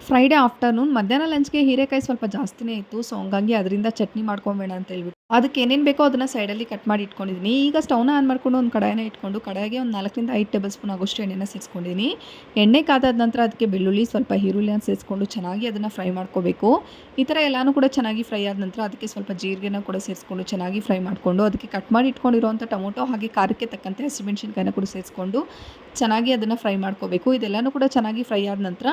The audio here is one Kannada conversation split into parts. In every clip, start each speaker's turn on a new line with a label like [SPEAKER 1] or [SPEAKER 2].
[SPEAKER 1] ಫ್ರೈಡೇ ಆಫ್ಟರ್ನೂನ್ ಮಧ್ಯಾಹ್ನ ಲಂಚ್‌ಗೆ ಹೀರೆಕಾಯಿ ಸ್ವಲ್ಪ ಜಾಸ್ತಿನೇ ಇತ್ತು. ಸೊ, ಹಂಗಾಗಿ ಅದರಿಂದ ಚಟ್ನಿ ಮಾಡ್ಕೊಂಬೇಡ ಅಂತ ಹೇಳ್ಬಿಟ್ಟು ಅದಕ್ಕೆ ಏನೇನು ಬೇಕೋ ಅದನ್ನ ಸೈಡಲ್ಲಿ ಕಟ್ ಮಾಡಿ ಇಟ್ಕೊಂಡಿದ್ದೀನಿ. ಈಗ ಸ್ಟವ್‌ನ ಆನ್ ಮಾಡ್ಕೊಂಡು ಒಂದು ಕಡಾಯಿನ ಇಟ್ಕೊಂಡು ಕಡಾಯಿಗೆ ಒಂದು 4ರಿಂದ 5 ಟೇಬಲ್ ಸ್ಪೂನ್ ಆಗೋಷ್ಟು ಎಣ್ಣೆನ ಸೇರಿಸ್ಕೊಂಡಿದ್ದೀನಿ. ಎಣ್ಣೆ ಕಾದಾದ ನಂತರ ಅದಕ್ಕೆ ಬೆಳ್ಳುಳ್ಳಿ, ಸ್ವಲ್ಪ ಈರುಳ್ಳಿನ ಸೇರಿಸ್ಕೊಂಡು ಚೆನ್ನಾಗಿ ಅದನ್ನು ಫ್ರೈ ಮಾಡ್ಕೋಬೇಕು. ಈ ಥರ ಎಲ್ಲಾನು ಕೂಡ ಚೆನ್ನಾಗಿ ಫ್ರೈ ಆದ ನಂತರ ಅದಕ್ಕೆ ಸ್ವಲ್ಪ ಜೀರಿಗೆನ ಕೂಡ ಸೇರಿಸ್ಕೊಂಡು ಚೆನ್ನಾಗಿ ಫ್ರೈ ಮಾಡಿಕೊಂಡು ಅದಕ್ಕೆ ಕಟ್ ಮಾಡಿ ಇಟ್ಕೊಂಡಿರುವಂಥ ಟೊಮೊಟೊ ಹಾಗೆ ಖಾರಕ್ಕೆ ತಕ್ಕಂತೆ ಹಸಿಮೆಣಸಿನಕಾಯಿನ ಕೂಡ ಸೇರಿಸ್ಕೊಂಡು ಚೆನ್ನಾಗಿ ಅದನ್ನು ಫ್ರೈ ಮಾಡ್ಕೋಬೇಕು. ಇದೆಲ್ಲನೂ ಕೂಡ ಚೆನ್ನಾಗಿ ಫ್ರೈ ಆದ ನಂತರ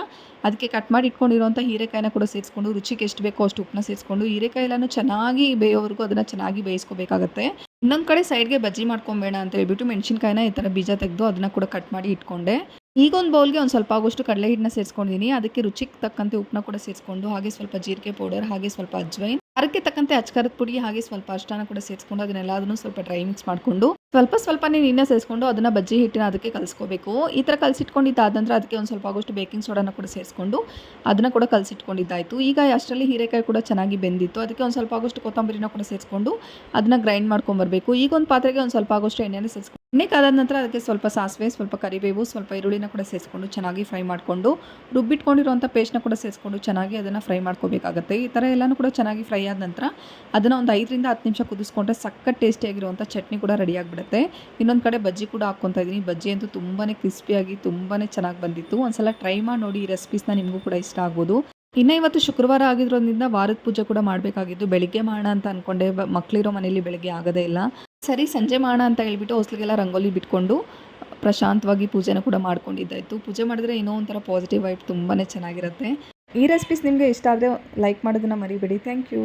[SPEAKER 1] ಅದಕ್ಕೆ ಕಟ್ ಮಾಡಿ ಇಟ್ಕೊಂಡಿರುವಂಥ ಹೀರೆಕಾಯಿನ ಕೂಡ ಸೇರಿಸ್ಕೊಂಡು ರುಚಿಗೆ ಎಷ್ಟು ಬೇಕೋ ಅಷ್ಟು ಉಪ್ಪನ್ನ ಸೇರಿಸ್ಕೊಂಡು ಹೀರೆಕಾಯಿ ಎಲ್ಲನೂ ಚೆನ್ನಾಗಿ ಬೇಯೋವರೆಗೂ ಅದನ್ನು ಚೆನ್ನಾಗಿ ಬೇಯಿಸ್ಕೋಬೇಕಾಗತ್ತೆ. ಇನ್ನೊಂದು ಕಡೆ ಸೈಡ್ಗೆ ಬಜ್ಜಿ ಮಾಡ್ಕೊಂಬೇಡ ಅಂತ ಹೇಳ್ಬಿಟ್ಟು ಮೆಣಸಿನ್ಕಾಯಿನ ಈ ಥರ ಬೀಜ ತೆಗೆದು ಅದನ್ನು ಕೂಡ ಕಟ್ ಮಾಡಿ ಇಟ್ಕೊಂಡೆ. ಈಗ ಒಂದು ಬೌಲ್ಗೆ ಒಂದು ಸ್ವಲ್ಪ ಆಗೋಷ್ಟು ಕಡಲೆ ಹಿಟ್ಟನ್ನ ಸೇರಿಸ್ಕೊಂಡಿದ್ದೀನಿ. ಅದಕ್ಕೆ ರುಚಿಗೆ ತಕ್ಕಂತೆ ಉಪ್ಪನ್ನ ಕೂಡ ಸೇರಿಸ್ಕೊಂಡು ಹಾಗೆ ಸ್ವಲ್ಪ ಜೀರಿಗೆ ಪೌಡರ್ ಹಾಗೆ ಸ್ವಲ್ಪ ಅಜ್ವೈನ್, ಖಾರಕ್ಕೆ ತಕ್ಕಂತೆ ಅಚ್ಕಾರದ ಪುಡಿ ಹಾಗೆ ಸ್ವಲ್ಪ ಅರಿಶಿನ ಕೂಡ ಸೇರಿಸ್ಕೊಂಡು ಅದನ್ನೆಲ್ಲದನ್ನು ಸ್ವಲ್ಪ ಡ್ರೈ ಮಿಕ್ಸ್ ಮಾಡಿಕೊಂಡು ಸ್ವಲ್ಪನೇ ನೀರನ್ನ ಸೇರಿಸ್ಕೊಂಡು ಅದನ್ನು ಬಜ್ಜಿ ಹಿಟ್ಟಿನ ಅದಕ್ಕೆ ಕಲಿಸ್ಕೋಬೇಕು. ಈ ಥರ ಕಲಸಿಟ್ಕೊಂಡಿದ್ದಾದ ನಂತರ ಅದಕ್ಕೆ ಒಂದು ಸ್ವಲ್ಪ ಆಗೋಷ್ಟು ಬೇಕಿಂಗ್ ಸೋಡಾನ ಕೂಡ ಸೇರಿಸ್ಕೊಂಡು ಅದನ್ನು ಕೂಡ ಕಲಸಿಟ್ಕೊಂಡಿದ್ದಾಯಿತು. ಈಗ ಅಷ್ಟರಲ್ಲಿ ಹೀರೆಕಾಯಿ ಕೂಡ ಚೆನ್ನಾಗಿ ಬೆಂದಿತ್ತು. ಅದಕ್ಕೆ ಒಂದು ಸ್ವಲ್ಪ ಆಗೋಷ್ಟು ಕೊತ್ತಂಬರಿನ ಕೂಡ ಸೇರಿಸ್ಕೊಂಡು ಅದನ್ನು ಗ್ರೈಂಡ್ ಮಾಡ್ಕೊಂಬರಬೇಕು. ಈಗ ಒಂದು ಪಾತ್ರೆಗೆ ಒಂದು ಸ್ವಲ್ಪ ಆಗೋಷ್ಟು ಎಣ್ಣೆನ ಸೇರಿಸ್ಕೊಂಡು ಎಣ್ಣೆ ಕಾದಾದ ನಂತರ ಅದಕ್ಕೆ ಸ್ವಲ್ಪ ಸಾಸಿವೆ, ಸ್ವಲ್ಪ ಕರಿಬೇವು, ಸ್ವಲ್ಪ ಈರುಳ್ಳಿನ ಕೂಡ ಸೇರಿಸ್ಕೊಂಡು ಚೆನ್ನಾಗಿ ಫ್ರೈ ಮಾಡಿಕೊಂಡು ರುಬ್ಬಿಟ್ಕೊಂಡಿರುವಂಥ ಪೇಸ್ಟ್ನ ಕೂಡ ಸೇರಿಸ್ಕೊಂಡು ಚೆನ್ನಾಗಿ ಅದನ್ನು ಫ್ರೈ ಮಾಡ್ಕೋಬೇಕಾಗತ್ತೆ. ಈ ಥರ ಎಲ್ಲನೂ ಕೂಡ ಚೆನ್ನಾಗಿ ಫ್ರೈ ಆದ ನಂತರ ಅದನ್ನು ಒಂದು 5ರಿಂದ 10 ನಿಮಿಷ ಕುದಿಸ್ಕೊಂಡ್ರೆ ಸಖತ್ ಟೇಸ್ಟಿಯಾಗಿರುವಂಥ ಚಟ್ನಿ ಕೂಡ ರೆಡಿ ಆಗಿಬಿಡುತ್ತೆ. ಇನ್ನೊಂದು ಕಡೆ ಬಜ್ಜಿ ಕೂಡ ಹಾಕ್ಕೊತಾ ಇದ್ದೀನಿ. ಬಜ್ಜಿ ಅಂತೂ ತುಂಬಾ ಕ್ರಿಸ್ಪಿಯಾಗಿ ತುಂಬಾ ಚೆನ್ನಾಗಿ ಬಂದಿತ್ತು. ಒಂದ್ಸಲ ಟ್ರೈ ಮಾಡಿ ನೋಡಿ. ಈ ರೆಸಿಪೀಸ್ನ ನಿಮಗೂ ಕೂಡ ಇಷ್ಟ ಆಗ್ಬೋದು. ಇನ್ನು ಇವತ್ತು ಶುಕ್ರವಾರ ಆಗಿರೋದ್ರಿಂದ ವಾರದ ಪೂಜೆ ಕೂಡ ಮಾಡಬೇಕಾಗಿದ್ದು ಬೆಳಿಗ್ಗೆ ಮಾಡೋಣ ಅಂತ ಅಂದ್ಕೊಂಡೆ. ಮಕ್ಕಳಿರೋ ಮನೇಲಿ ಬೆಳಿಗ್ಗೆ ಆಗೋದೇ ಇಲ್ಲ. ಸರಿ ಸಂಜೆ ಮಾಡೋಣ ಅಂತ ಹೇಳ್ಬಿಟ್ಟು ಹೊಸ್ಲಿಗೆಲ್ಲ ರಂಗೋಲಿ ಬಿಟ್ಕೊಂಡು ಪ್ರಶಾಂತವಾಗಿ ಪೂಜೆನ ಕೂಡ ಮಾಡ್ಕೊಂಡಿದ್ದಾಯಿತು. ಪೂಜೆ ಮಾಡಿದ್ರೆ ಏನೋ ಒಂಥರ ಪಾಸಿಟಿವ್ ವೈಬ್ ತುಂಬಾ ಚೆನ್ನಾಗಿರುತ್ತೆ. ಈ ರೆಸಿಪೀಸ್ ನಿಮಗೆ ಇಷ್ಟ ಆದರೆ ಲೈಕ್ ಮಾಡೋದನ್ನು ಮರಿಬೇಡಿ. Thank you.